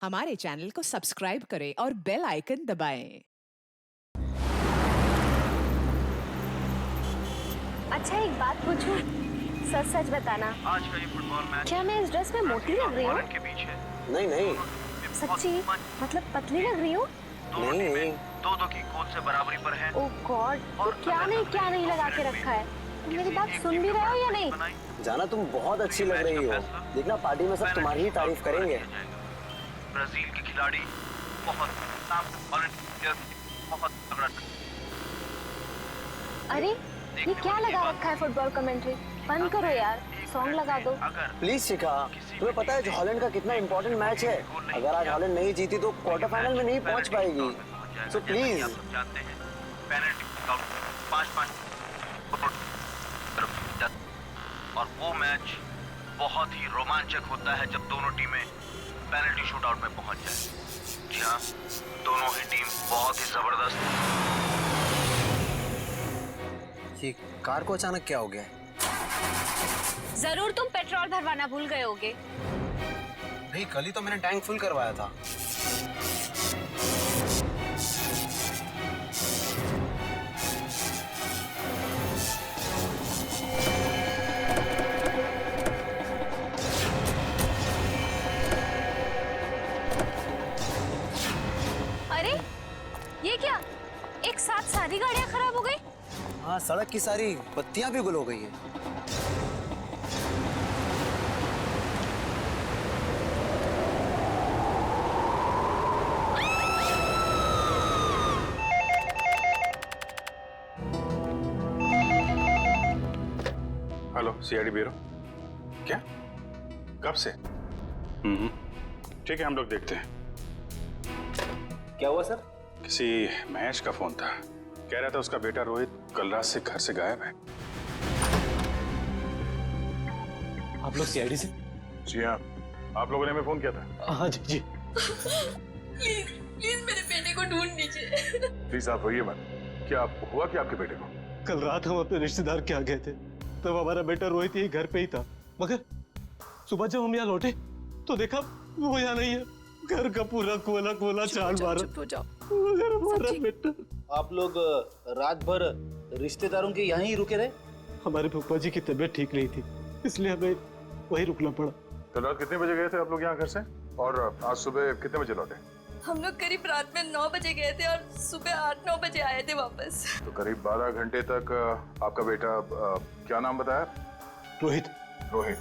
हमारे चैनल को सब्सक्राइब करें और बेल आइकन दबाएं। अच्छा एक बात पूछूं? सच सच बताना, आज का ये फुटबॉल मैच क्या मैं इस ड्रेस में मोटी लग रही हूँ? के बीच है। नहीं नहीं सच्ची? मतलब पतली लग रही हूँ? दोनों नहीं टीमें नहीं दो की गोल से बराबरी पर हैं। ओह गॉड, तो क्या नहीं लगा के रखा है? तुम मेरी बात सुन भी रहे हो या नहीं? जाना, तुम बहुत अच्छी लग रही हो। देखना पार्टी में सब तुम्हारी ही तारीफ करेंगे। ब्राजील के खिलाड़ी बहुत तगड़ा। अरे ये क्या लगा रखा है फुटबॉल कमेंट्री? बंद करो यार, सॉन्ग लगा दो। प्लीज शिखा, तुम्हें पता है जो हॉलैंड का कितना इंपॉर्टेंट मैच है? अगर आज हॉलैंड नहीं जीती तो क्वार्टर फाइनल में नहीं पहुंच पाएगी। So please. आप सब जानते हैं पेनल्टी 5-5 और वो मैच बहुत ही रोमांचक होता है जब दोनों टीमें पेनल्टी शूटआउट में पहुंच जाए। जी हाँ, दोनों ही टीम बहुत ही जबरदस्त। ये कार को अचानक क्या हो गया? जरूर तुम पेट्रोल भरवाना भूल गए होगे। नहीं, कल ही तो मैंने टैंक फुल करवाया था। अरे ये क्या, एक साथ सारी गाड़ियां खराब हो गई? हाँ, सड़क की सारी बत्तियां भी गुल हो गई है। Hello, CID bureau. क्या? कब से? ठीक है, हम लोग देखते हैं। क्या हुआ सर? किसी महेश का फोन था, कह रहा था उसका बेटा रोहित कल रात से घर से गायब है। आप लोग सीआईडी से? जी हाँ, आप लोगों ने हमें फोन किया था। हाँ जी जी। प्लीज प्लीज मेरे बेटे को ढूंढ लीजिए। प्लीज आप रोइए मत। क्या हुआ कि आपके बेटे को? कल रात हम अपने रिश्तेदार के यहाँ गए थे, तब हमारा बेटा रोहित यही घर पे ही था, मगर सुबह जब हम यहाँ लौटे तो देखा वो यहाँ नहीं है। घर का पूरा कोला कोला चाल मारा। चुप हो जाओ। मगर हमारा बेटा। आप लोग रात भर रिश्तेदारों के यहीं ही रुके रहे? हमारे फूफा जी की तबीयत ठीक नहीं थी, इसलिए हमें वहीं रुकना पड़ा। कल रात कितने बजे गए थे आप लोग यहाँ घर से, और आज सुबह कितने बजे लौटे? हम लोग करीब रात में 9 बजे गए थे और सुबह 8-9 बजे आए थे वापस। तो करीब 12 घंटे तक आपका बेटा, क्या नाम बताया? रोहित। रोहित।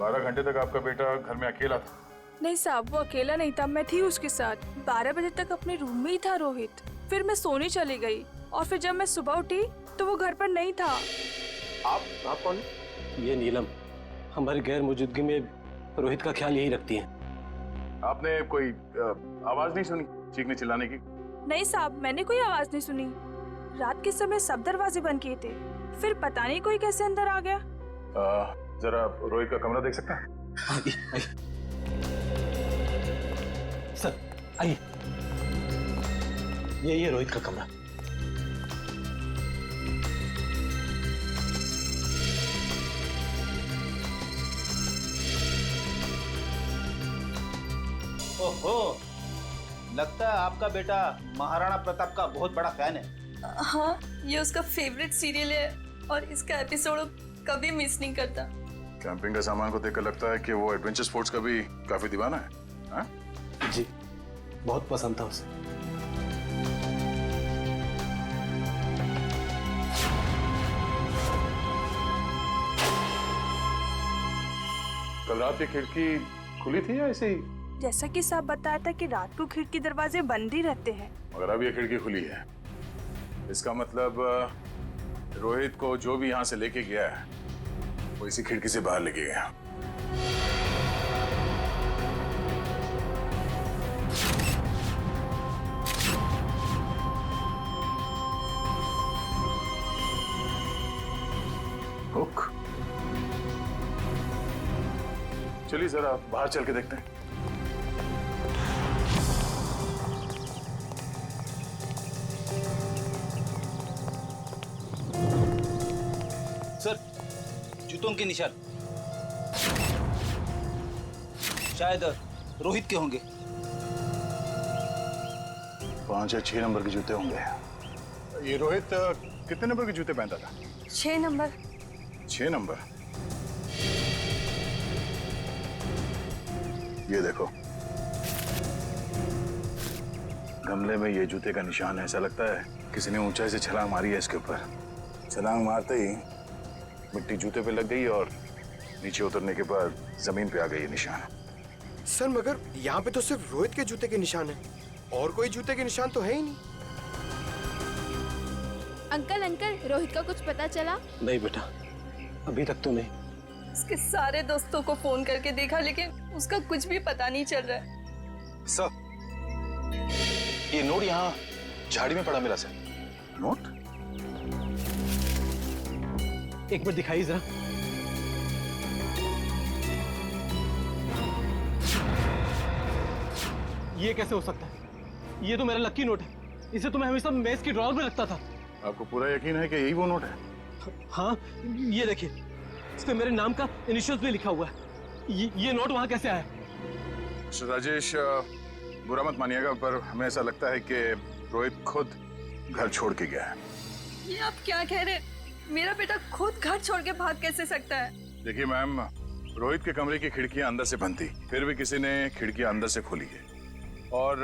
12 घंटे तक आपका बेटा घर में अकेला था? नहीं साहब, वो अकेला नहीं था, मैं थी उसके साथ। 12 बजे तक अपने रूम में ही था रोहित। फिर मैं सोने चली गई और फिर जब मैं सुबह उठी तो वो घर पर नहीं था। आप कौन है? ये नीलम हमारी गैर मौजूदगी में रोहित का ख्याल यही रखती है। आपने कोई आवाज नहीं सुनी चीखने चिल्लाने की? नहीं साहब, मैंने कोई आवाज नहीं सुनी। रात के समय सब दरवाजे बंद किए थे, फिर पता नहीं कोई कैसे अंदर आ गया। जरा रोहित का कमरा देख सकते हैं? आइए आइए सर, आइए। यही है रोहित का कमरा। ओहो, लगता है आपका बेटा महाराणा प्रताप का बहुत बड़ा फैन है। हाँ, ये उसका फेवरेट सीरियल है और इसका एपिसोड कभी मिस नहीं करता। कैंपिंग का सामान को देखकर लगता है कि वो एडवेंचर स्पोर्ट्स का भी काफी दीवाना है। हाँ? जी, बहुत पसंद था उसे। कल रात की खिड़की खुली थी या ऐसे ही? जैसा कि साहब बताया था कि रात को खिड़की दरवाजे बंद ही रहते हैं। मगर अब ये खिड़की खुली है, इसका मतलब रोहित को जो भी यहाँ से लेके गया है वो इसी खिड़की से बाहर लेके गया। हुक। चलिए जरा बाहर चल के देखते हैं। सर, जूतों के निशान शायद रोहित के होंगे। 5 या 6 नंबर के जूते होंगे। ये रोहित कितने नंबर के जूते पहनता था? 6 नंबर। 6 नंबर। ये देखो, गमले में ये जूते का निशान है। ऐसा लगता है किसी ने ऊंचाई से छलांग मारी है इसके ऊपर। छलांग मारते ही मिट्टी जूते पे लग गई और नीचे उतरने के बाद जमीन पे आ गई ये निशान। सर मगर यहाँ पे तो सिर्फ रोहित के जूते के निशान है, और कोई जूते के निशान तो है ही नहीं। अंकल अंकल, रोहित का कुछ पता चला? नहीं बेटा, अभी तक तो नहीं। उसके सारे दोस्तों को फोन करके देखा लेकिन उसका कुछ भी पता नहीं चल रहा है। सर, ये नोट यहाँ झाड़ी में पड़ा मिला सर। नोट? एक मिनट दिखाइए जरा। ये कैसे हो सकता है? ये तो मेरा लकी नोट है। इसे तो मैं हमेशा मेज की ड्रॉअर में रखता था। आपको पूरा यकीन है कि यही वो नोट है? हाँ, ये देखिए, इस पे मेरे नाम का इनिशियल्स भी लिखा हुआ है। ये नोट वहाँ कैसे आया? मिस्टर राजेश, बुरा मत मानिएगा, पर हमें ऐसा लगता है कि रोहित खुद घर छोड़ के गया है। ये आप क्या कह रहे हैं? मेरा बेटा खुद घर छोड़ के भाग कैसे सकता है? देखिए मैम, रोहित के कमरे की खिड़कियां अंदर से बंद थी, फिर भी किसी ने खिड़कियां अंदर से खोली है। और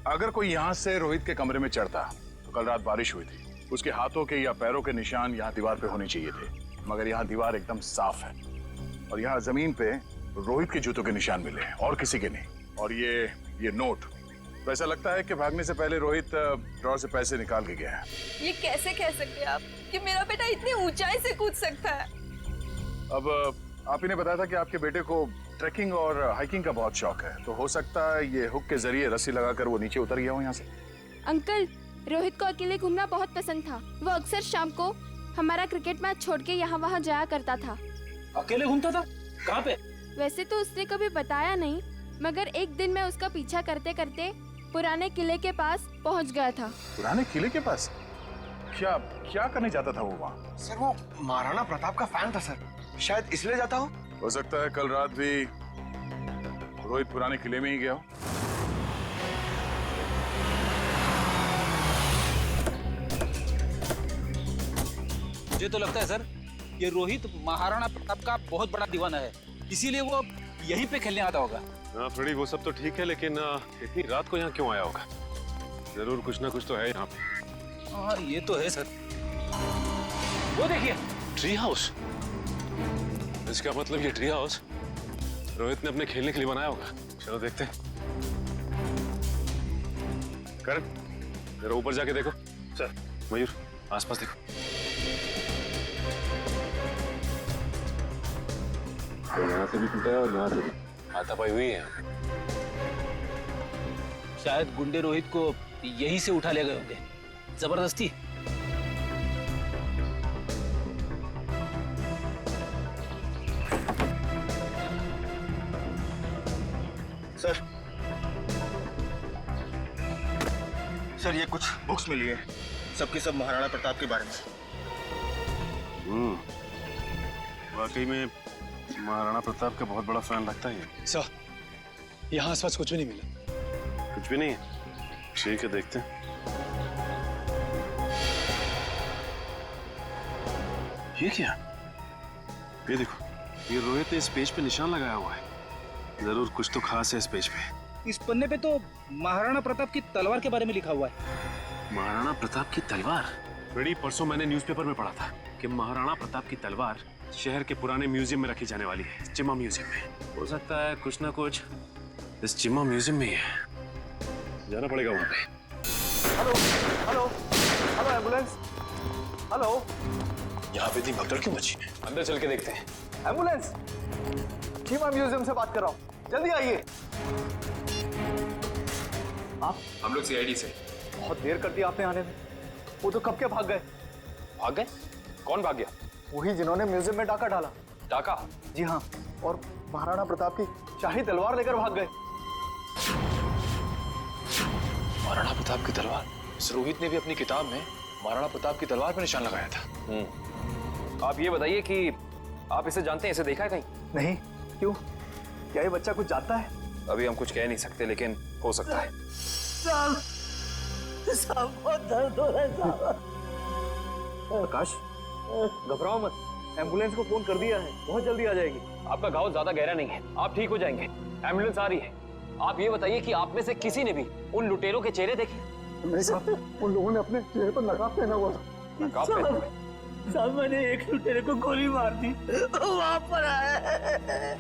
अगर कोई यहाँ से रोहित के कमरे में चढ़ता तो कल रात बारिश हुई थी, उसके हाथों के या पैरों के निशान यहाँ दीवार पे होने चाहिए थे, मगर यहाँ दीवार एकदम साफ है और यहाँ जमीन पे रोहित के जूतों के निशान मिले हैं और किसी के नहीं। और ये नोट, तो ऐसा लगता है कि भागने से पहले रोहित ड्रॉअर से पैसे निकाल के गया है। ये कैसे कह सकते हैं आप कि मेरा बेटा इतनी ऊंचाई से कूद सकता है? अब आप ही ने बताया था कि आपके बेटे को ट्रैकिंग और हाइकिंग का बहुत शौक है, तो हो सकता है ये हुक के जरिए रस्सी लगाकर वो नीचे उतर गया हो यहाँ से। अंकल, रोहित को अकेले घूमना बहुत पसंद था। वो अक्सर शाम को हमारा क्रिकेट मैच छोड़ के यहाँ वहाँ जाया करता था। अकेले घूमता था? कहाँ पे? वैसे तो उसने कभी बताया नहीं, मगर एक दिन मैं उसका पीछा करते करते पुराने किले के पास पहुँच गया था। पुराने किले के पास? क्या करने जाता था वो वहाँ? सर वो महाराणा प्रताप का फैन था सर, शायद इसलिए जाता हो सकता है कल रात भी रोहित पुराने किले में ही गया हो। मुझे तो लगता है सर, ये रोहित महाराणा प्रताप का बहुत बड़ा दीवाना है, इसीलिए वो यहीं पे खेलने आता होगा। हाँ फ्रेडी, वो सब तो ठीक है, लेकिन इतनी रात को यहाँ क्यों आया होगा? जरूर कुछ ना कुछ तो है यहाँ पे। हाँ ये तो है सर। वो देखिए, ट्री हाउस। इसका मतलब ये ट्री हाउस रोहित ने अपने खेलने के लिए बनाया होगा। चलो देखते हैं। करण, जरा ऊपर जाके देखो। सर। मयूर, आसपास देखो। यहाँ से भी टूटा है और यहाँ से भी हाथापाई हुई है। शायद गुंडे रोहित को यहीं से उठा ले गए होंगे जबरदस्ती। सर ये कुछ बुक्स मिली है, सबकी सब महाराणा प्रताप के बारे में। वाकई में महाराणा प्रताप का बहुत बड़ा फैन लगता है। सर, यहाँ आसपास कुछ भी नहीं मिला। कुछ भी नहीं है? ठीक है, देखते हैं। ये क्या? ये देखो, ये रोहित ने इस पेज पे निशान लगाया हुआ है। जरूर कुछ तो खास है इस पेज पे। इस पन्ने पे तो महाराणा प्रताप की तलवार के बारे में लिखा हुआ है। महाराणा प्रताप की तलवार? बड़ी परसों मैंने न्यूज़पेपर में पढ़ा था कि महाराणा प्रताप की तलवार शहर के पुराने म्यूजियम में रखी जाने वाली है, चिम्मा म्यूजियम में। हो सकता है कुछ ना कुछ इस चिम्मा म्यूजियम में ही है। जाना पड़ेगा वहां पे। Hello hello hello, ambulance, hello. यहाँ पे इतनी भगदड़ क्यों मची? अंदर चल के देखते हैं। एम्बुलेंस, चिम्मा म्यूजियम से बात कर रहा हूँ, जल्दी आइए। आप? हम लोग सीआईडी से। बहुत देर कर दी आपने आने में। वो तो कब के भाग गए। भाग गए? कौन भाग गया? वही जिन्होंने म्यूजियम में डाका डाला। डाका? जी हाँ, और महाराणा प्रताप की शाही तलवार लेकर भाग गए। महाराणा प्रताप की तलवार? इस रोहित ने भी अपनी किताब में महाराणा प्रताप की तलवार पर निशान लगाया था। आप ये बताइए कि आप इसे जानते हैं, इसे देखा है कहीं? नहीं, क्यों? क्या ये बच्चा कुछ जानता है? अभी हम कुछ कह नहीं सकते, लेकिन हो सकता है। साहब बहुत दर्द हो रहा है साहब। आकाश, घबराओ मत, एम्बुलेंस को फोन कर दिया है, बहुत जल्दी आ जाएगी। आपका घाव ज्यादा गहरा नहीं है, आप ठीक हो जाएंगे। एम्बुलेंस आ रही है। आप ये बताइए कि आप में से किसी ने भी उन लुटेरों के चेहरे देखे? नहीं साहब, उन लोगों ने अपने चेहरे पर नकाब पहना हुआ था। नकाब पहना हुआ? साहब मैंने एक लुटेरे को गोली मार दी, वहां पर आया है।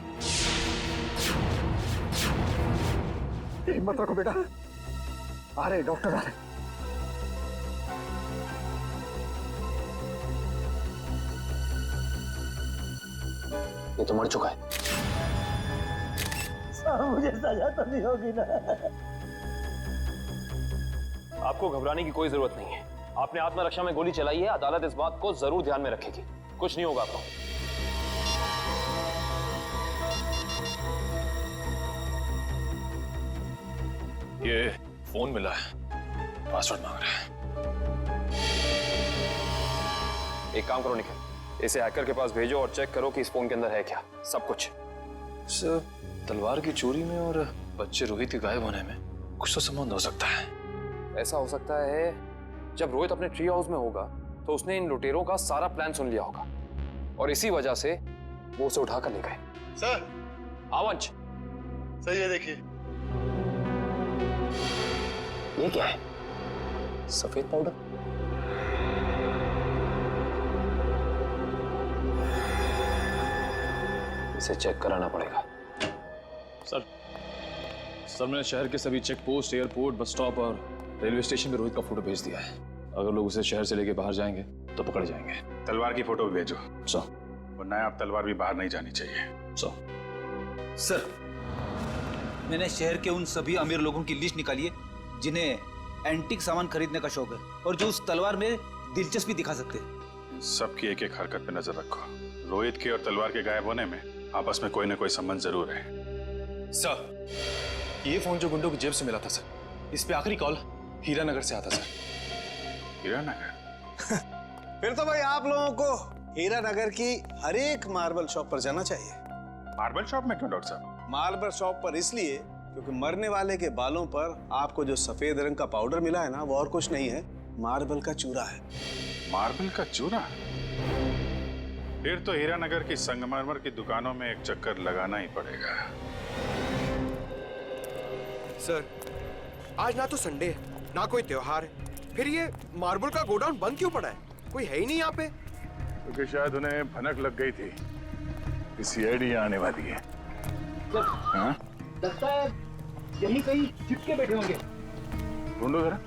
हिम्मत रखो बेटा, आ रहे डॉक्टर आ रहे। ये तो मर चुका है। साहब मुझे सजा तो नहीं होगी ना? आपको घबराने की कोई जरूरत नहीं है। आपने आत्मरक्षा में गोली चलाई है, अदालत इस बात को जरूर ध्यान में रखेगी। कुछ नहीं होगा आपको। ये फोन मिला है, पासवर्ड मांग रहा है। एक काम करो निखिल, इसे हैकर के पास भेजो और चेक करो कि इस फोन के अंदर है क्या, सब कुछ। सर, तलवार की चोरी में और बच्चे रोहित के गायब होने में कुछ तो संबंध हो सकता है। ऐसा हो सकता है जब रोहित अपने ट्री हाउस में होगा तो उसने इन लुटेरों का सारा प्लान सुन लिया होगा और इसी वजह से वो उसे उठाकर ले गए। सर, आवंश, सर ये देखिए। ये क्या है? सफेद पाउडर? इसे चेक कराना पड़ेगा। सर, मैंने शहर के सभी check post, airport, bus stop और रेलवे स्टेशन पे रोहित का फोटो भेज दिया है। अगर लोग उसे शहर से लेके बाहर जाएंगे तो पकड़े जाएंगे। तलवार की फोटो भी भेजो। सर। वरना आप तलवार भी बाहर नहीं जानी चाहिए। सर, मैंने शहर के उन सभी अमीर लोगों की लिस्ट निकाली है जिन्हें एंटीक सामान खरीदने का शौक है और जो उस तलवार में दिलचस्पी दिखा सकते हैं। सबकी एक एक हरकत पे नजर रखो। रोहित के और तलवार के गायब होने में आपस में कोई ना कोई संबंध जरूर है। सर, ये फोन जो गुंडों की जेब से मिला था सर, इस पे आखिरी कॉल हीरानगर से आता सर। हीरानगर? फिर तो भाई आप लोगों को हीरानगर की हर एक मार्बल शॉप पर जाना चाहिए। मार्बल शॉप में क्यों डॉक्टर साहब? मार्बल शॉप पर इसलिए क्योंकि मरने वाले के बालों पर आपको जो सफेद रंग का पाउडर मिला है ना, वो और कुछ नहीं है, मार्बल का चूरा है। मार्बल का चूरा? फिर तो हीरानगर की संगमरमर की दुकानों में एक चक्कर लगाना ही पड़ेगा। सर, आज ना तो संडे है, ना कोई त्योहार है, फिर ये मार्बल का गोडाउन बंद क्यों पड़ा है? कोई है ही नहीं यहाँ पे। क्योंकि शायद उन्हें भनक लग गई थी कि सीआईडी आने वाली है। हाँ? लगता है यही कहीं चिपके बैठे होंगे। ढूंढो जरा।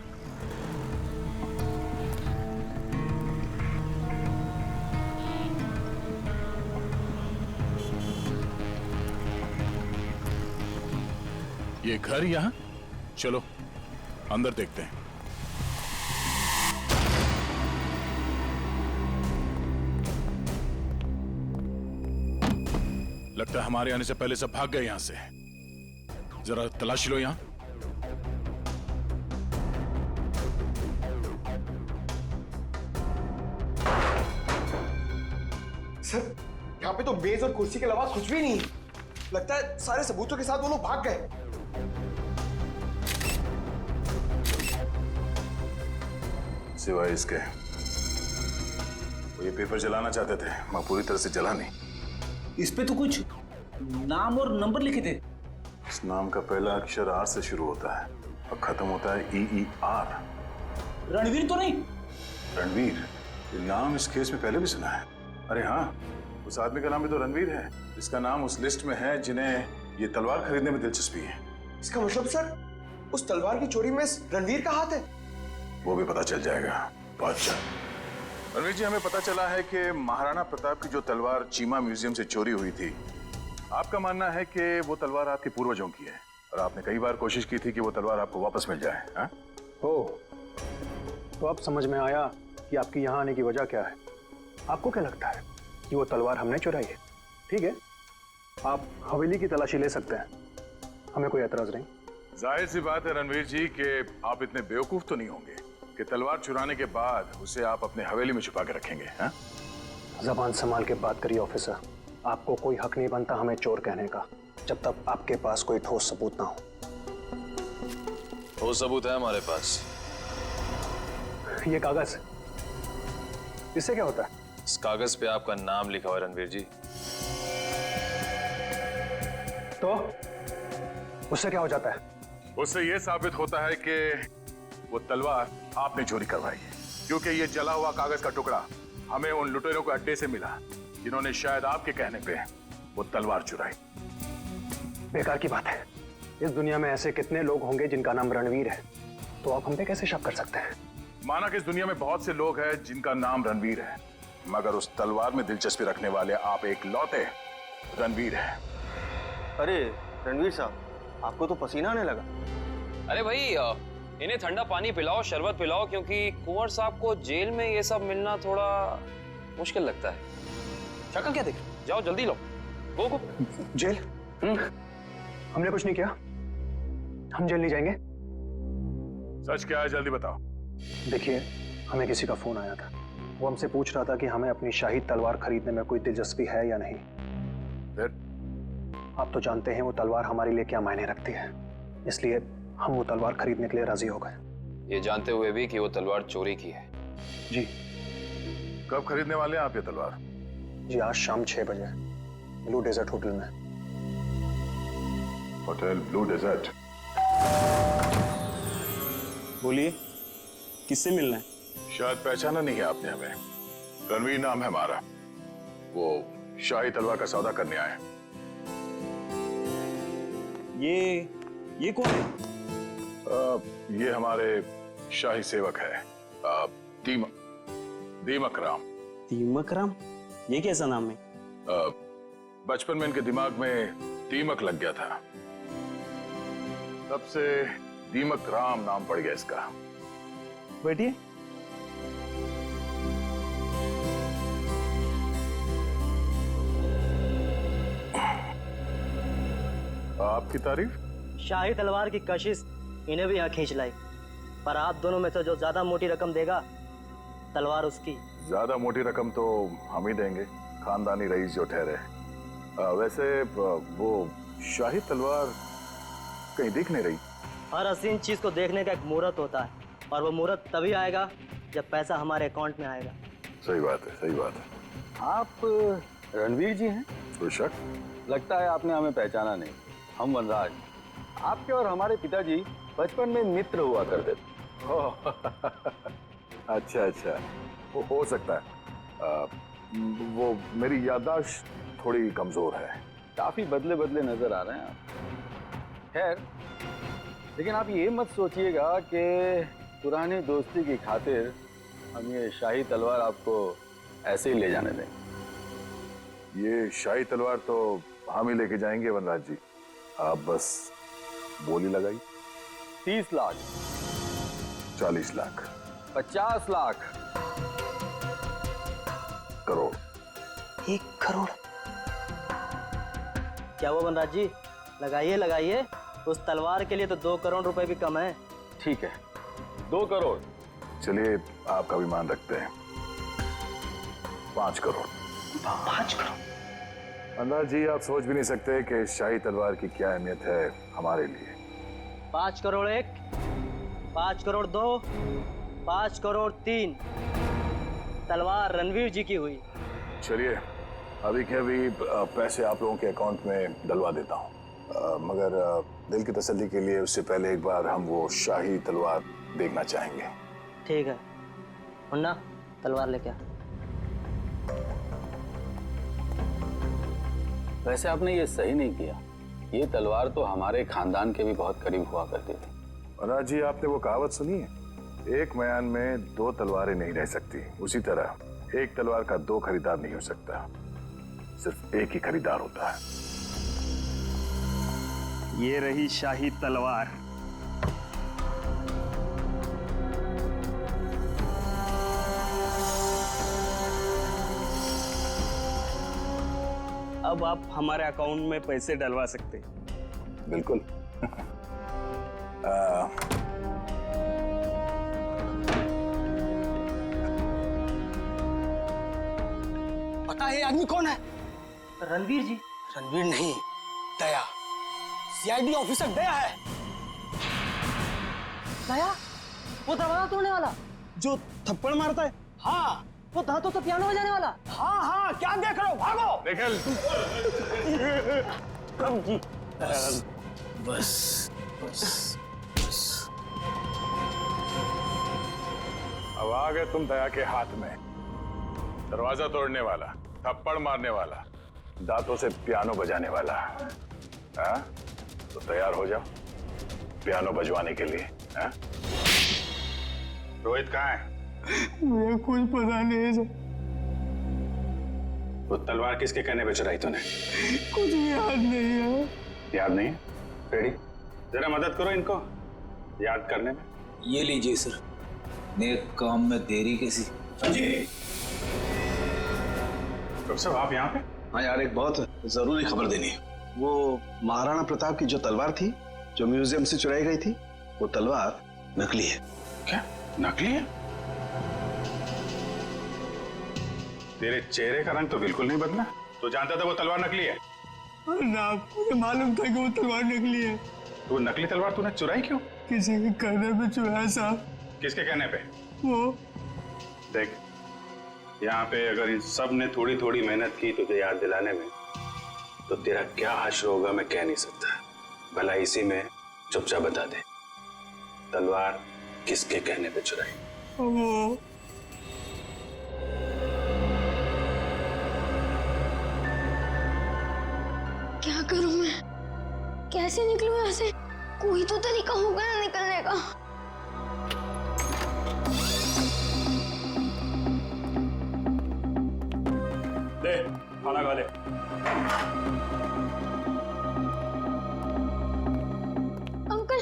ये घर यहाँ? चलो अंदर देखते हैं। लगता है हमारे आने से पहले सब भाग गए यहां से। जरा तलाशी लो यहां। सर, यहाँ पे तो मेज और कुर्सी के अलावा कुछ भी नहीं है। लगता है सारे सबूतों के साथ वो लोग भाग गए। सिवाय इसके वो ये पेपर जलाना चाहते थे, मैं पूरी तरह से जला नहीं। इस पे तो कुछ नाम और नंबर लिखे थे। इस नाम का पहला अक्षर आर से शुरू होता है और खत्म होता है EER। रणवीर तो नहीं? रणवीर? ये नाम इस केस में पहले भी सुना है। अरे हाँ, उस आदमी का नाम भी तो रणवीर है। इसका नाम उस लिस्ट में है जिन्हें ये तलवार खरीदने में दिलचस्पी है। इसका मतलब सर, उस तलवार की चोरी में रणवीर का हाथ है? वो भी पता चल जाएगा बहुत जल्द। रणवीर जी, हमें पता चला है कि महाराणा प्रताप की जो तलवार चीमा म्यूजियम से चोरी हुई थी, आपका मानना है कि वो तलवार आपके पूर्वजों की है और आपने कई बार कोशिश की थी कि वो तलवार आपको वापस मिल जाए। हाँ? हो, तो अब समझ में आया कि आपकी यहाँ आने की वजह क्या है। आपको क्या लगता है कि वो तलवार हमने चुराई है? ठीक है, आप हवेली की तलाशी ले सकते हैं, हमें कोई एतराज नहीं। जाहिर सी बात है रणवीर जी कि आप इतने बेवकूफ तो नहीं होंगे कि तलवार चुराने के बाद उसे आप अपने हवेली में छुपा के रखेंगे। हाँ? जबान संभाल के बात करिए ऑफिसर। आपको कोई हक नहीं बनता हमें चोर कहने का जब तक आपके पास कोई ठोस सबूत ना हो। ठोस सबूत है हमारे पास। ये कागज, इससे क्या होता है? इस कागज पे आपका नाम लिखा हुआ है रणवीर जी। तो उससे क्या हो जाता है? उससे यह साबित होता है कि वो तलवार आपने चोरी करवाई है, क्योंकि ये जला हुआ कागज का टुकड़ा हमें उन लुटेरों के अड्डे से मिला जिन्होंने शायद आपके कहने पे वो तलवार चुराई। बेकार की बात है। इस दुनिया में ऐसे कितने लोग होंगे जिनका नाम रणवीर है, तो आप हम पे कैसे शक कर सकते हैं? माना कि इस दुनिया में बहुत से लोग हैं जिनका नाम रणवीर है, मगर उस तलवार में दिलचस्पी रखने वाले आप एक लौते रणवीर हैं। अरे रणवीर साहब, आपको तो पसीना आने लगा। अरे भाई, इन्हें ठंडा पानी पिलाओ, शरबत पिलाओ, क्योंकि कुंवर साहब को जेल में ये सब मिलना थोड़ा मुश्किल लगता है। शक्ल क्या देख? जाओ जल्दी लो, गो गो। जेल? हमने कुछ नहीं किया, हम जेल नहीं जाएंगे। सच क्या है, जल्दी बताओ। देखिए, हमें किसी का फोन आया था। वो हमसे पूछ रहा था कि हमें अपनी शाही तलवार खरीदने में कोई दिलचस्पी है या नहीं। फिर? आप तो जानते हैं वो तलवार हमारे लिए क्या मायने रखती है, इसलिए हम वो तलवार खरीदने के लिए राजी हो गए। ये जानते हुए भी कि वो तलवार चोरी की है। जी। कब खरीदने वाले हैं आप ये तलवार? जी, आज शाम 6 बजे ब्लू डेजर्ट होटल में। Hotel Blue Desert? बोलिए, किससे मिलना है? शायद पहचाना नहीं है आपने हमें। रणवीर नाम है हमारा। वो शाही तलवार का सौदा करने आए हैं। ये कौन है? ये हमारे शाही सेवक है, दीमक राम। दीमक राम? ये कैसा नाम है? बचपन में इनके दिमाग में दीमक लग गया था, तब से दीमक राम नाम पड़ गया इसका। बैठिए। आपकी तारीफ? शाही तलवार की कशिश इन्हें भी यहाँ खींच लाई, पर आप दोनों में से जो ज्यादा मोटी रकम देगा, तलवार उसकी। ज्यादा मोटी रकम तो हम ही देंगे, खानदानी रईस जो ठहरे। वैसे वो शाही तलवार कहीं दिख नहीं रही। हर हसीन चीज को देखने का एक मुहूर्त होता है, और वो मुहूर्त तभी आएगा जब पैसा हमारे अकाउंट में आएगा। सही बात है, सही बात है। आप रणवीर जी हैं? कोई शक? लगता है आपने हमें पहचाना नहीं। हम वनराज, आपके और हमारे पिताजी बचपन में मित्र हुआ करते थे। अच्छा अच्छा, वो हो सकता है। वो मेरी याददाश्त थोड़ी कमजोर है। काफी बदले बदले नजर आ रहे हैं आप। खैर, लेकिन आप ये मत सोचिएगा कि पुरानी दोस्ती की खातिर हम ये शाही तलवार आपको ऐसे ही ले जाने देंगे। ये शाही तलवार तो हम ही लेके जाएंगे वनराज जी, आप बस बोली लगाई। 30 लाख, 40 लाख, 50 लाख, करोड़। 1 करोड़? क्या वो वनराज जी? लगाइए लगाइए, उस तलवार के लिए तो 2 करोड़ रुपए भी कम है। ठीक है, 2 करोड़। चलिए, आपका भी मान रखते हैं, 5 करोड़। 5 करोड़? वनराज जी, आप सोच भी नहीं सकते कि शाही तलवार की क्या अहमियत है हमारे लिए। 5 करोड़ 1, 5 करोड़ 2, 5 करोड़ 3। तलवार रणवीर जी की हुई। चलिए, अभी के अभी पैसे आप लोगों के अकाउंट में डलवा देता हूँ, मगर दिल की तसल्ली के लिए उससे पहले एक बार हम वो शाही तलवार देखना चाहेंगे। ठीक है, मुन्ना तलवार लेके आ। वैसे आपने ये सही नहीं किया। ये तलवार तो हमारे खानदान के भी बहुत करीब हुआ करती थी। वनराज जी, आपने वो कहावत सुनी है, एक म्यान में 2 तलवारें नहीं रह सकती। उसी तरह एक तलवार का 2 खरीदार नहीं हो सकता, सिर्फ एक ही खरीदार होता है। ये रही शाही तलवार। अब आप हमारे अकाउंट में पैसे डलवा सकते हैं। बिल्कुल। पता है आदमी कौन है? रणवीर जी। रणवीर नहीं, दया। सीआईडी ऑफिसर दया है। दया? वो दरवाजा तोड़ने वाला? जो थप्पड़ मारता है? हाँ, वो था तो पियानो बजाने वाला। हाँ हाँ, क्या देख रहे हो, भागो। निखिल जी बस बस बस। अब आ गए तुम दया के हाथ में। दरवाजा तोड़ने वाला, थप्पड़ मारने वाला, दांतों से पियानो बजाने वाला। हाँ? तो तैयार हो जाओ पियानो बजवाने के लिए। हाँ? रोहित कहाँ है? मुझे कुछ पता नहीं है सर। वो तलवार किसके कहने पे चुराई तूने? कुछ भी याद नहीं है। याद नहीं है? रेडी, जरा मदद करो इनको याद करने में। ये लीजिए सर, नेक काम में देरी कैसी। डॉक्टर साहब आप यहाँ पे? हाँ यार, एक बहुत जरूरी खबर देनी है। वो महाराणा प्रताप की जो तलवार थी, जो म्यूजियम से चुराई गई थी, वो तलवार नकली है। क्या नकली है? तेरे चेहरे का रंग तो बिल्कुल नहीं बदला। तो जानता था वो तलवार नकली है? ना, मुझे मालूम था कि वो तलवार नकली है। तो नकली तलवार तूने चुराई क्यों? किसी के कहने पे चुराया साहब। किसके कहने पे? वो देख, यहाँ पे अगर इन सब ने थोड़ी थोड़ी मेहनत की तुझे याद दिलाने में, तो तेरा क्या हश्र होगा मैं कह नहीं सकता। भला इसी में चुपचाप बता दे, तलवार किसके कहने पे चुराई? वो क्या करूं मैं? कैसे निकलूं यहाँ से? कोई तो तरीका होगा ना निकलने का। ले खाना खा ले। अंकल,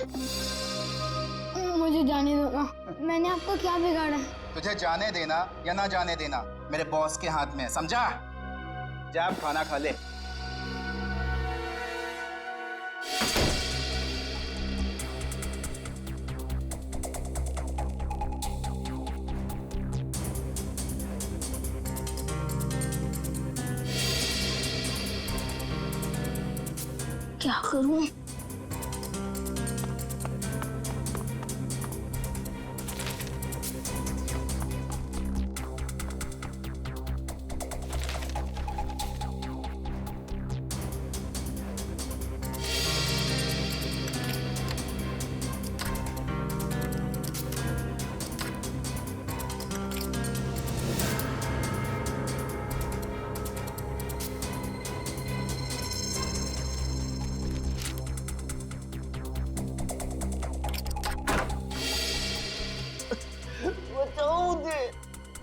मुझे जाने दो ना। मैंने आपको क्या बिगाड़ा है? तुझे जाने देना या ना जाने देना मेरे बॉस के हाथ में है, समझा? जा अब खाना खा ले। क्या करूं?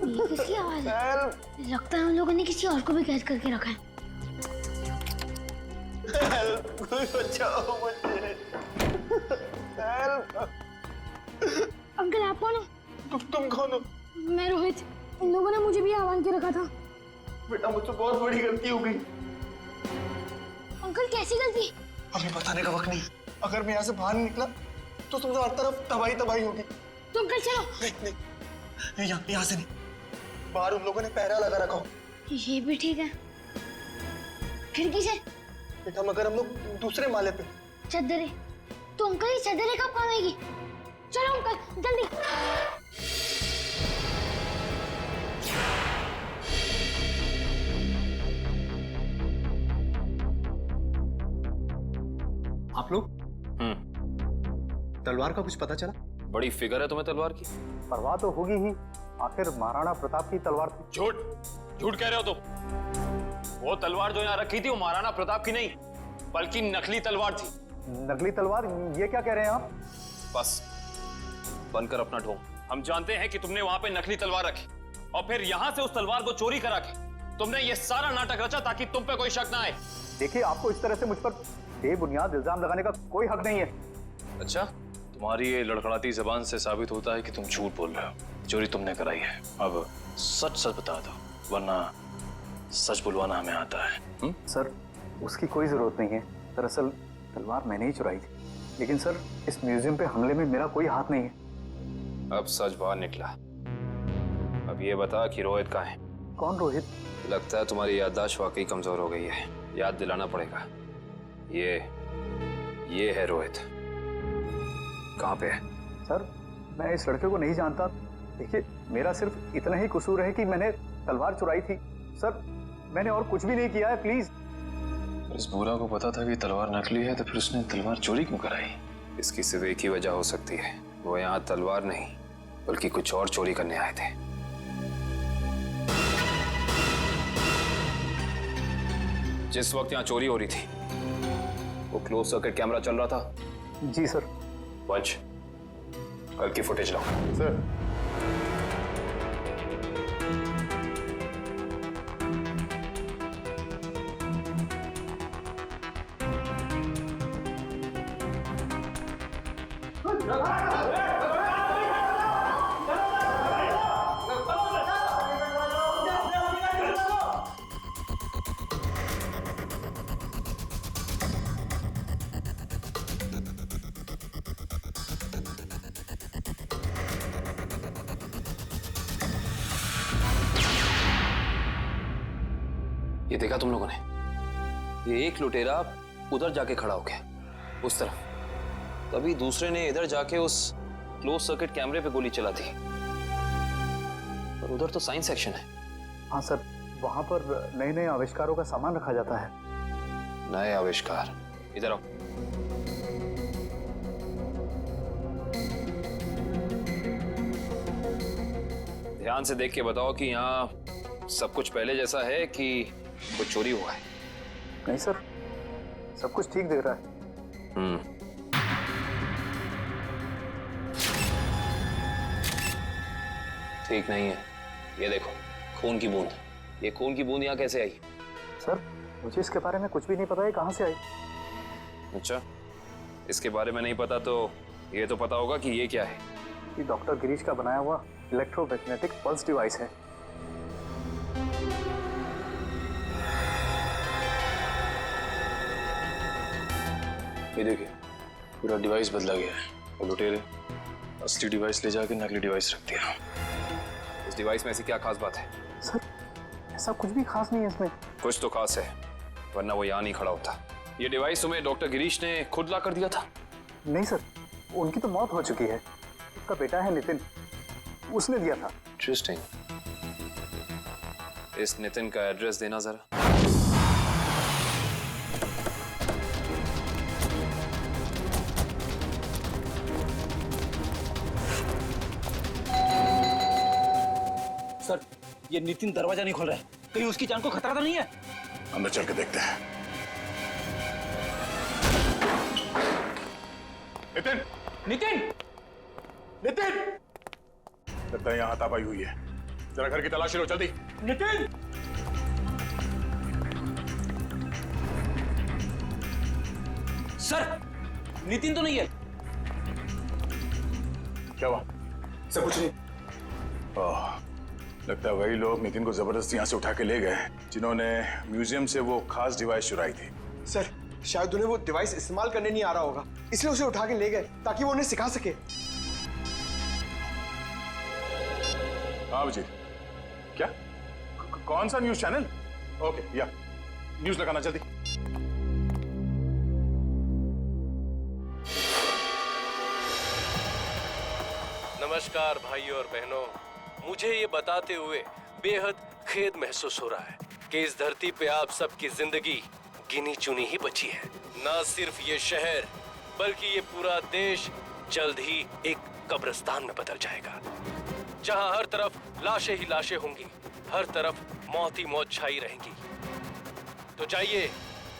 किसकी आवाज है? लगता है उन लोगों ने किसी और को भी कैद करके रखा है। कोई बचाओ मुझे। अंकल आप कौन हो? तुम कौन हो? मैं रोहित। इन लोगों ने मुझे भी आह्वान के रखा था। बेटा मुझसे बहुत बड़ी गलती हो गई। अंकल कैसी गलती? हमें बताने का वक्त नहीं। अगर मैं यहाँ से बाहर नहीं निकला तो तुमसे हर तरफ तबाही तबाही होगी। तो अंकल चलो। नहीं, यहाँ से नहीं। बाहर उन लोगों ने पहरा लगा रखा हो। ये भी ठीक है। खिड़की से? बेटा मगर हम लोग दूसरे माले पे। चद्दरें? तो अंकल ये चद्दरें कब काम आएगी? चलो अंकल जल्दी। आप लोग? तलवार का कुछ पता चला? बड़ी फिगर है तुम्हें तलवार की। परवाह तो होगी ही, आखिर महाराणा प्रताप की तलवार थी। झूठ झूठ कह रहे हो तुम। वो तलवार जो यहाँ रखी थी वो महाराणा प्रताप की नहीं बल्कि नकली तलवार थी। नकली तलवार? ये क्या कह रहे हैं आप? बस बनकर अपना ढोंग। हम जानते हैं कि तुमने वहां पे नकली तलवार रखी और फिर यहाँ से उस तलवार को चोरी करा के तुमने ये सारा नाटक रचा ताकि तुम पे कोई शक ना आए। देखिए, आपको इस तरह से मुझ पर बेबुनियाद इल्जाम लगाने का कोई हक नहीं है। अच्छा, तुम्हारी ये लड़खड़ाती जबान से साबित होता है कि तुम झूठ बोल रहे हो। चोरी तुमने कराई है। अब सच सच बता दो, वरना सच बुलवाना हमें आता है। सर, उसकी कोई जरूरत नहीं है। दरअसल तलवार मैंने ही चुराई थी। लेकिन सर, इस म्यूजियम पे हमले में मेरा कोई हाथ नहीं है। अब सच बाहर निकला। अब ये बता कि रोहित कहाँ है? कौन रोहित? लगता है तुम्हारी याददाश्त वाकई कमजोर हो गई है। याद दिलाना पड़ेगा। ये है रोहित। कहाँ पे है? सर, मैं इस लड़के को नहीं जानता। देखिए, मेरा सिर्फ इतना ही कसूर है कि मैंने तलवार चुराई थी सर, मैंने और कुछ भी नहीं किया है, प्लीज। इस बूढ़ा को पता था कि तलवार नकली है, तो फिर उसने तलवार चोरी क्यों कराई? इसकी सिर्फ एक ही वजह हो सकती है, वो यहाँ तलवार नहीं बल्कि कुछ और चोरी करने आए थे। जिस वक्त यहाँ चोरी हो रही थी वो क्लोज सर्किट कैमरा चल रहा था। जी सर। वंश, कल की फुटेज लाओ। सर। ये देखा तुम लोगों ने? ये एक लुटेरा उधर जाके खड़ा हो गया, उस तरफ, तभी दूसरे ने इधर जाके उस क्लोज सर्किट कैमरे पे गोली चला दी। पर उधर तो साइंस सेक्शन है। हाँ सर, वहां पर नए नए आविष्कारों का सामान रखा जाता है। नए आविष्कार? इधर आओ। ध्यान से देख के बताओ कि यहाँ सब कुछ पहले जैसा है कि कुछ चोरी हुआ है? नहीं सर, सब कुछ ठीक दिख रहा है। ठीक नहीं है। ये देखो, खून की बूंद। ये खून की बूंद यहाँ कैसे आई? सर, मुझे इसके बारे में कुछ भी नहीं पता है, कहाँ से आई। अच्छा, इसके बारे में नहीं पता तो ये तो पता होगा कि ये क्या है। ये डॉक्टर गिरीश का बनाया हुआ इलेक्ट्रोमैग्नेटिक पल्स डिवाइस है। ये देखिए, पूरा डिवाइस बदला गया है। वो लुटेरे असली डिवाइस ले जाके नकली डिवाइस रख दिया। इस डिवाइस में ऐसी क्या खास बात है? सर, ऐसा कुछ भी खास नहीं है इसमें। कुछ तो खास है, वरना वो यहाँ नहीं खड़ा होता। ये डिवाइस तुम्हें डॉक्टर गिरीश ने खुद ला कर दिया था? नहीं सर, उनकी तो मौत हो चुकी है। उसका बेटा है नितिन, उसने दिया था। इंटरेस्टिंग। इस नितिन का एड्रेस देना जरा। सर, ये नितिन दरवाजा नहीं खोल रहा है, कहीं उसकी जान को खतरा तो नहीं है? अंदर चल के देखते हैं। नितिन! नितिन! नितिन! लगता है यहाँ हाथापाई हुई है। जरा घर की तलाशी लो, जल्दी। नितिन! सर, नितिन तो नहीं है। क्या हुआ? सर कुछ नहीं। लगता है वही लोग नितिन को जबरदस्ती यहाँ से उठा के ले गए जिन्होंने म्यूजियम से वो खास डिवाइस चुराई थी। सर, शायद उन्हें वो डिवाइस इस्तेमाल करने नहीं आ रहा होगा, इसलिए उसे उठा के ले गए ताकि वो उन्हें सिखा सके। हाँ अभिजीत, क्या? कौन सा न्यूज चैनल? ओके, या न्यूज लगाना जल्दी। नमस्कार भाइयों और बहनों, मुझे ये बताते हुए बेहद खेद महसूस हो रहा है कि इस धरती पे आप सबकी जिंदगी गिनी चुनी ही बची है। ना सिर्फ ये शहर बल्कि ये पूरा देश जल्द ही एक कब्रिस्तान में बदल जाएगा, जहां हर तरफ लाशें ही लाशें होंगी, हर तरफ मौत ही मौत छाई रहेंगी। तो जाइए,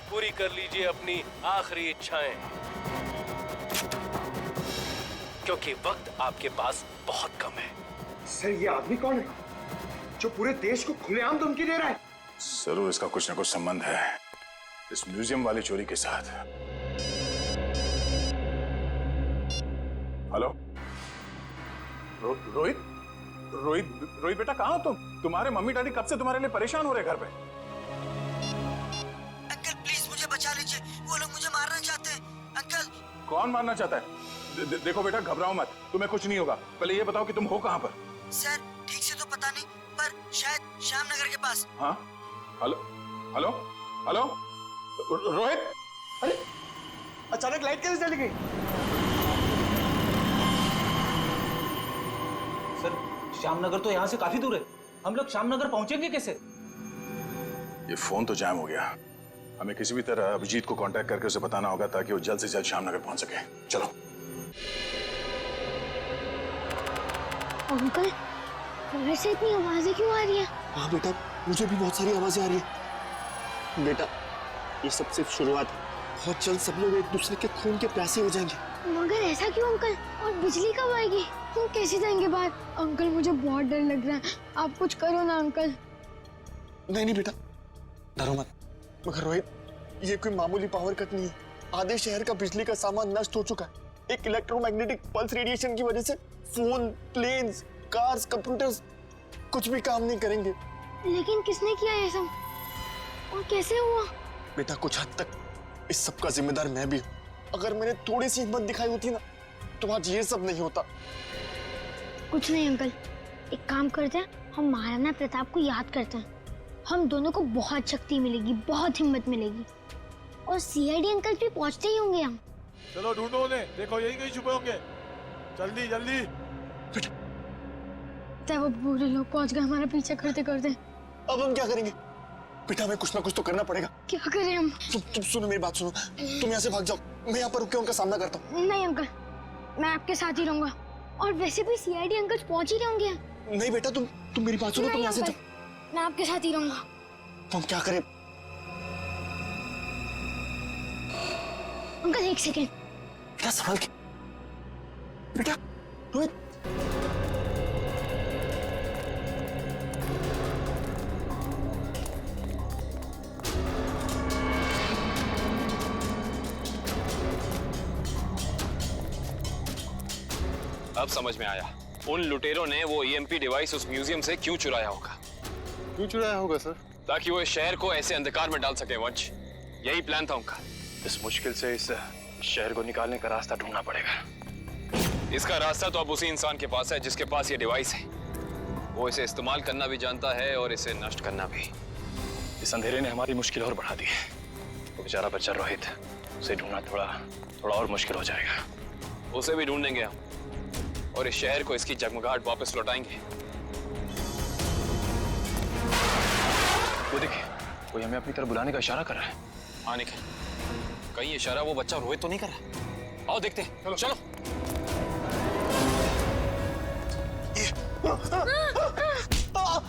पूरी कर लीजिए अपनी आखिरी इच्छाएं, क्योंकि वक्त आपके पास बहुत कम है। सर, ये आदमी कौन है जो पूरे देश को खुलेआम धमकी दे रहा है? जरूर इसका कुछ ना कुछ संबंध है इस म्यूजियम वाली चोरी के साथ। हेलो रोहित? रोहित बेटा, कहाँ हो तुम? तुम्हारे मम्मी डैडी कब से तुम्हारे लिए परेशान हो रहे घर पे। अंकल प्लीज मुझे बचा लीजिए, वो लोग मुझे मारना चाहते हैं। अंकल। कौन मारना चाहता है? देखो बेटा, घबराओ मत, तुम्हें कुछ नहीं होगा। पहले ये बताओ कि तुम हो कहाँ पर? सर, ठीक से तो पता नहीं, पर शायद श्यामनगर के पास। हाँ? Hello hello hello Rohit? अरे अचानक लाइट कैसे चली गई? सर, श्यामनगर तो यहाँ से काफी दूर है, हम लोग श्यामनगर पहुंचेंगे कैसे? ये फोन तो जैम हो गया। हमें किसी भी तरह अभिजीत को कांटेक्ट करके उसे बताना होगा ताकि वो जल्द से जल्द श्यामनगर पहुंच सके। चलो। अंकल, बाहर से इतनी आवाजें क्यों आ रही है? हाँ बेटा, मुझे भी बहुत सारी आवाजें आ रही है। बेटा, ये सब सिर्फ शुरुआत है। बहुत जल्द सब लोग एक दूसरे के खून के प्यासे हो जाएंगे। मगर ऐसा क्यों अंकल? और बिजली कब आएगी? हम कैसे जाएंगे बाहर? अंकल, मुझे बहुत डर लग रहा है, आप कुछ करो ना अंकल। नहीं नहीं बेटा, डरो मत। मगर रोहित, ये कोई मामूली पावर कट नहीं है। आधे शहर का बिजली का सामान नष्ट हो चुका है। एक इलेक्ट्रोमैग्नेटिक पल्स रेडिएशन की वजह से फोन, प्लेन्स, कार्स, कंप्यूटर्स कुछ भी काम नहीं करेंगे। लेकिन किसने किया ये सब और कैसे हुआ? बेटा, कुछ हद तक इस सब का जिम्मेदार मैं भी हूँ। अगर मैंने थोड़ी सी हिम्मत दिखाई होती ना, तो आज ये सब नहीं होता। कुछ नहीं अंकल, एक काम करते हैं, हम महाराणा प्रताप को याद करते हैं। हम दोनों को बहुत शक्ति मिलेगी, बहुत हिम्मत मिलेगी, और सीआईडी अंकल भी पहुंचते ही होंगे। हम चलो ढूंढो उन्हें, देखो यही कहीं छुपे होंगे। जल्दी जल्दी। वो बुरे लोग पहुंच गए हमारा पीछा करते करते। अब हम क्या करेंगे? बेटा, हमें कुछ ना कुछ तो करना पड़ेगा। क्या करें हम? तुम सुनो मेरी बात, सुनो। तुम यहाँ से भाग जाओ, मैं यहाँ पर रुक के उनका सामना करता हूँ। नहीं अंकल, मैं आपके साथ ही रहूंगा, और वैसे भी सीआईडी अंकल पहुंच ही रहे होंगे। नहीं बेटा, तुम मेरी बात सुनो। तुम यहाँ से जाओ, मैं आपके साथ ही रहूंगा। तो हम क्या करें? अंकल एक सेकेंड। बेटा संभाल के। बेटा, रोहित। अब समझ में आया, उन लुटेरों ने वो ईएमपी डिवाइस उस म्यूजियम से क्यों चुराया होगा। क्यों चुराया होगा सर? ताकि वो इस शहर को ऐसे अंधकार में डाल सके वंश। यही प्लान था उनका। इस मुश्किल से इस शहर को निकालने का रास्ता ढूंढना पड़ेगा। इसका रास्ता तो अब उसी इंसान के पास है जिसके पास ये डिवाइस है। वो इसे इस्तेमाल करना भी जानता है और इसे नष्ट करना भी। इस अंधेरे ने हमारी मुश्किल और बढ़ा दी है। वो बेचारा बच्चा रोहित, उसे ढूंढना थोड़ा और मुश्किल हो जाएगा। उसे भी ढूंढेंगे हम, और इस शहर को इसकी जगमगाहट वापस लौटाएंगे। वो देखिए, कोई हमें अपनी तरफ बुलाने का इशारा कर रहा है। हाँ निखिल, कहीं इशारा वो बच्चा रोहित तो नहीं कर रहा? आओ देखते हैं। चलो।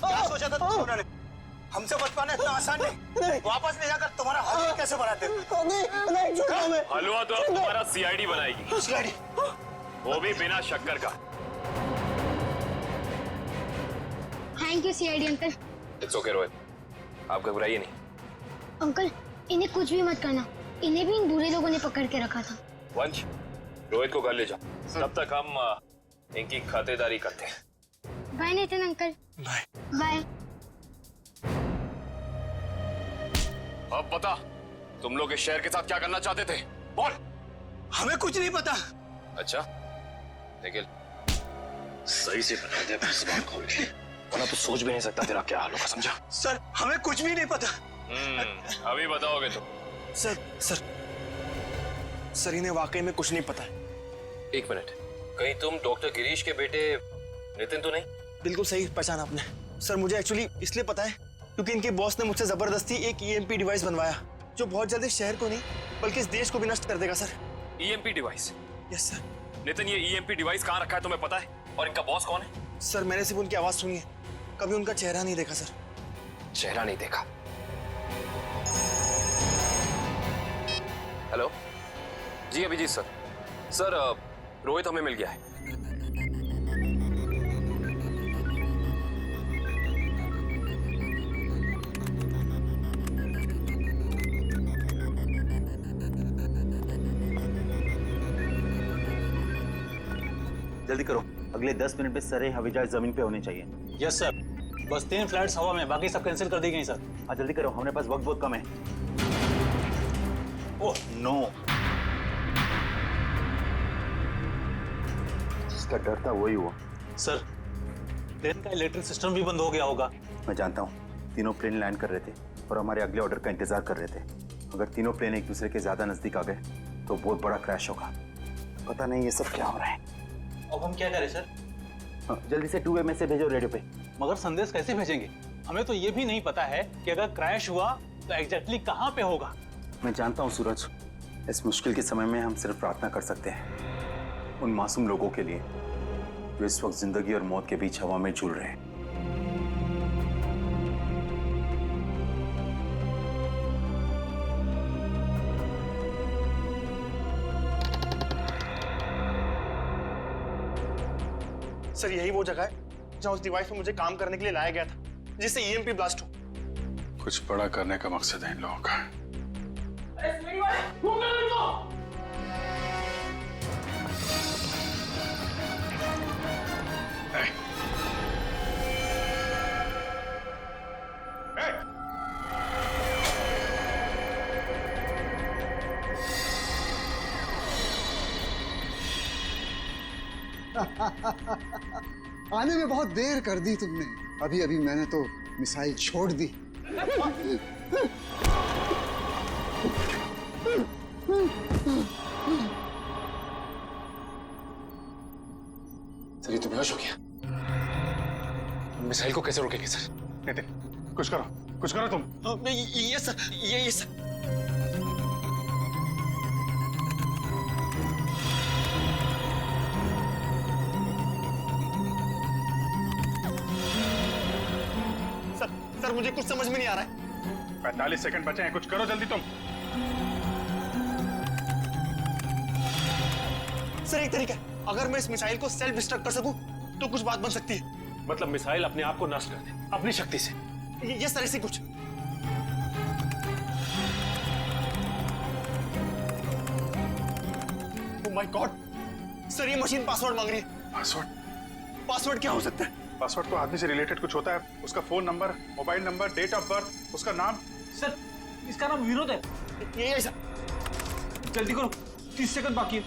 क्या सोचा था तुमने? हमसे बच पाना इतना आसान नहीं। वापस ले जाकर तुम्हारा हलवा कैसे बनाते? हलवा तो अब तुम्हारा सीआईडी बनाएगी। सीआईडी? वो भी बिना शक्कर का। Thank you CID uncle. It's okay Rohit, आप घबराइए नहीं। अंकल, इन्हें कुछ भी मत करना, इन्हें भी इन बुरे लोगों ने पकड़ के रखा था। वंश, रोहित को घर ले जाओ, तब तक हम इनकी खातेदारी करते हैं। Bye Nitin uncle. Bye bye. अब बता, तुम लोग इस शहर के साथ क्या करना चाहते थे? बोल। हमें कुछ नहीं पता। अच्छा निखिल, सही से बता दे अपनी जुबान खोल के, वरना तो सोच भी नहीं सकता तेरा क्या हाल होगा, समझा? सर, हमें कुछ भी नहीं पता। अभी बताओगे तुम? सर इन्हें वाकई में कुछ नहीं पता है। एक मिनट, कहीं तुम डॉक्टर गिरीश के बेटे नितिन तो नहीं? बिल्कुल सही पहचाना आपने। सर, मुझे एक्चुअली इसलिए पता है क्योंकि इनके बॉस ने मुझसे जबरदस्ती एक ईएमपी डिवाइस बनवाया जो बहुत जल्दी शहर को नहीं बल्कि इस देश को भी नष्ट कर देगा। Sir, EMP device? Yes sir. Nitin, ये ईएमपी डिवाइस कहाँ रखा है तुम्हें पता है? और इनका बॉस कौन है? सर, मैंने सिर्फ उनकी आवाज सुनी है, कभी उनका चेहरा नहीं देखा। सर, चेहरा नहीं देखा? हेलो जी, अभिजीत सर। सर, रोहित हमें मिल गया है। जल्दी करो, अगले 10 मिनट में सारे हवाई जहाज जमीन पे होने चाहिए। Yes sir. बस 3 फ्लाइट्स हवा में, बाकी सब कैंसिल कर दी गई सर। हाँ जल्दी करो, हमारे पास वक्त बहुत कम है। ओह नो, जिसका डर था वही हुआ। सर, प्लेन का इलेक्ट्रिक सिस्टम भी बंद हो गया होगा। मैं जानता हूँ, तीनों प्लेन लैंड कर रहे थे और हमारे अगले ऑर्डर का इंतजार कर रहे थे। अगर तीनों प्लेन एक दूसरे के ज्यादा नजदीक आ गए तो बहुत बड़ा क्रैश होगा। पता नहीं ये सब क्या हो रहा है। अब हम क्या करें सर? जल्दी से 2 मैसेज भेजो रेडियो पे। मगर संदेश कैसे भेजेंगे? हमें तो ये भी नहीं पता है कि अगर क्रैश हुआ तो एग्जैक्टली कहाँ पे होगा। मैं जानता हूँ सूरज, इस मुश्किल के समय में हम सिर्फ प्रार्थना कर सकते हैं उन मासूम लोगों के लिए जो इस वक्त जिंदगी और मौत के बीच हवा में झूल रहे हैं। सर यही वो जगह है जहां उस डिवाइस पे मुझे काम करने के लिए लाया गया था, जिससे ईएमपी ब्लास्ट हो। कुछ बड़ा करने का मकसद है इन लोगों का। आने में बहुत देर कर दी तुमने। अभी अभी मैंने तो मिसाइल छोड़ दी। सर ये तो बेहोश हो गया। मिसाइल को कैसे रोकेंगे सर? नितिन कुछ करो तुम। ये सर, ये सर। सर मुझे कुछ समझ में नहीं आ रहा है। 45 सेकंड बचे हैं, कुछ करो जल्दी तुम। सर एक तरीका है, अगर मैं इस मिसाइल को सेल्फ डिस्ट्रक्ट कर सकूं तो कुछ बात बन सकती है। मतलब मिसाइल अपने आप को नष्ट कर दे अपनी शक्ति से? ये सर ऐसे कुछ। ओह माय गॉड सर, ये मशीन पासवर्ड मांग रही है। पासवर्ड क्या हो सकता है? पासवर्ड तो आदमी से रिलेटेड कुछ होता है, उसका phone number, mobile number, date of birth, उसका नाम। सर इसका नाम विनोद है। ये सर जल्दी करो, 30 सेकंड बाकी है।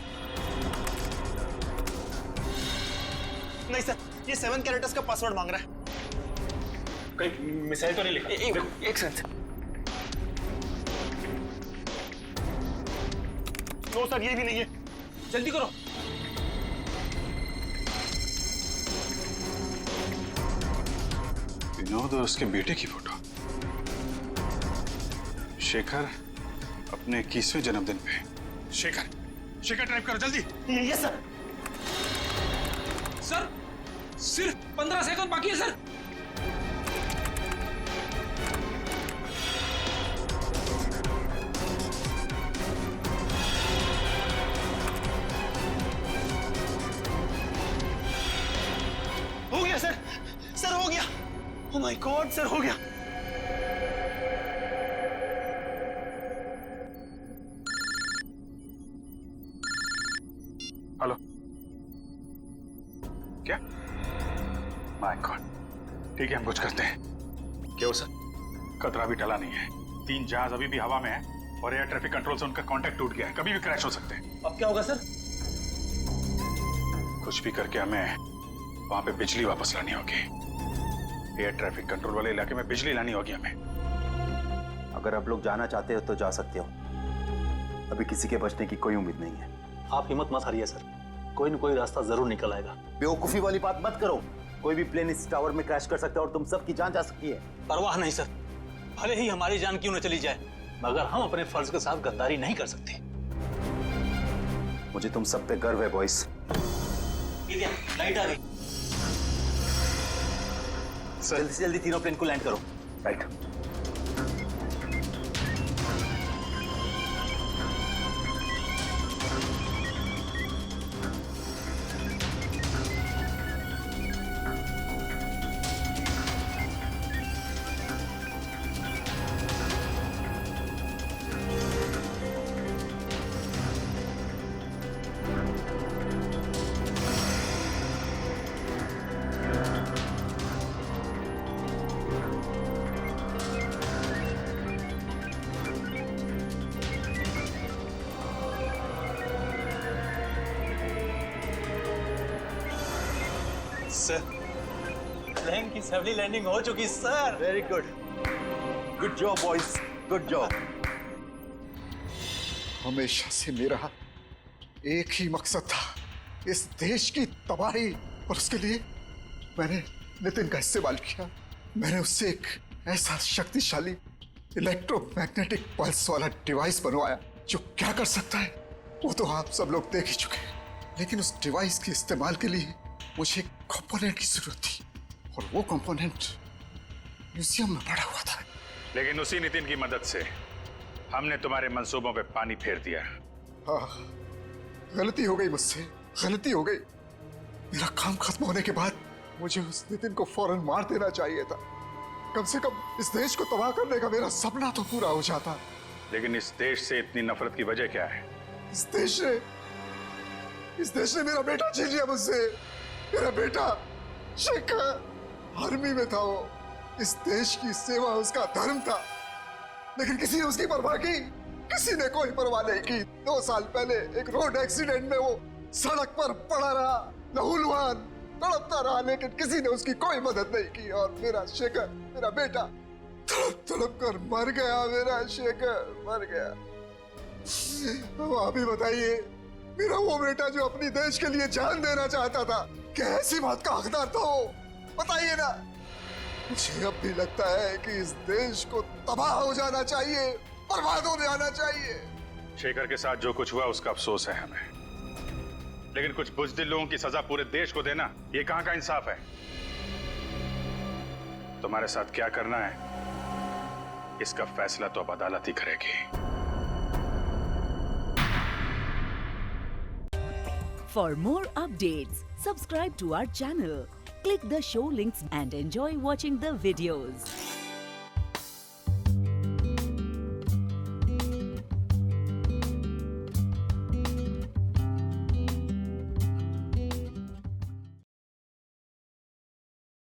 नहीं सर, ये 7 कैरेक्टर्स का पासवर्ड मांग रहा है। कहीं मिसाइल तो नहीं लिखा? एक सेकंड। नो सर ये भी नहीं है। जल्दी करो। विनोद और उसके बेटे की फोटो। शेखर अपने 21वें जन्मदिन पे। शेखर टाइप करो जल्दी। ये सर। सर सिर्फ 15 सेकंड बाकी है सर। हो गया सर, सर हो गया। ओह माय गॉड सर हो गया। हेलो, क्या? माय गॉड, ठीक है हम कुछ करते हैं। क्या हो सर? खतरा भी टला नहीं है, 3 जहाज अभी भी हवा में है और एयर ट्रैफिक कंट्रोल से उनका कांटेक्ट टूट गया है, कभी भी क्रैश हो सकते हैं। अब क्या होगा सर? कुछ भी करके हमें वहां पे बिजली वापस लानी होगी। एयर ट्रैफिक कंट्रोल वाले इलाके में बिजली लानी होगी हमें। अगर आप लोग जाना चाहते हो तो जा सकते हो, अभी किसी के बचने की कोई उम्मीद नहीं है। आप हिम्मत मत हारिए सर, कोई न कोई रास्ता जरूर निकल आएगा। बेवकूफी वाली बात मत करो, कोई भी प्लेन इस टावर में क्रैश कर सकता है और तुम सबकी जान जा सकती है। परवाह नहीं सर, भले ही हमारी जान क्यों न चली जाए, मगर हम अपने फर्ज के साथ गद्दारी नहीं कर सकते। मुझे तुम सब पे गर्व है बॉयज। लाइट आ गई। जल्दी से जल्दी तीनों प्लेन को लैंड करो। राइट। सर प्लेन की सफली लैंडिंग हो चुकी sir. Very good, good job boys, good job. हमेशा से मेरा एक ही मकसद था, इस देश की तबाही, और उसके लिए मैंने नितिन का इस्तेमाल किया। मैंने उससे एक ऐसा शक्तिशाली इलेक्ट्रोमैग्नेटिक पल्स वाला डिवाइस बनवाया जो क्या कर सकता है वो तो आप सब लोग देख ही चुके हैं। लेकिन उस डिवाइस के इस्तेमाल के लिए मुझे एक कंपोनेंट की जरूरत थी और वो कंपोनेंट म्यूजियम में पड़ा हुआ था। लेकिन उसी नितिन की मदद से हमने तुम्हारे मंसूबों पे पानी फेर दिया। हाँ, गलती हो गई मुझसे, गलती हो गई। मेरा काम खत्म होने के बाद मुझे उस नितिन को फौरन मार देना चाहिए था। कम से कम इस देश को तबाह करने का मेरा सपना तो पूरा हो जाता। लेकिन इस देश से इतनी नफरत की वजह क्या है? इस देश ने मेरा बेटा छीन लिया मुझसे। मेरा बेटा शेखर आर्मी में था। वो इस देश की सेवा उसका धर्म था, लेकिन किसी ने उसकी परवाह की? किसी ने कोई परवाह नहीं की। 2 साल पहले एक रोड एक्सीडेंट में वो सड़क पर पड़ा रहा, लहूलुहान तड़पता रहा, लेकिन किसी ने उसकी कोई मदद नहीं की। और मेरा शेखर, मेरा बेटा तड़प तड़प कर मर गया। मेरा शेखर मर गया। अब आप ही बताइए, मेरा वो बेटा जो अपनी देश के लिए जान देना चाहता था, क्या ऐसी बात का हकदार था वो? बताइए ना। मुझे अब भी लगता है कि इस देश को तबाह हो जाना चाहिए, बर्बाद हो जाना चाहिए। शेखर के साथ जो कुछ हुआ उसका अफसोस है हमें, लेकिन कुछ बुज़दिल लोगों की सजा पूरे देश को देना ये कहां का इंसाफ है? तुम्हारे साथ क्या करना है इसका फैसला तो अब अदालत ही करेगी। For more updates, subscribe to our channel, click the show links and enjoy watching the videos.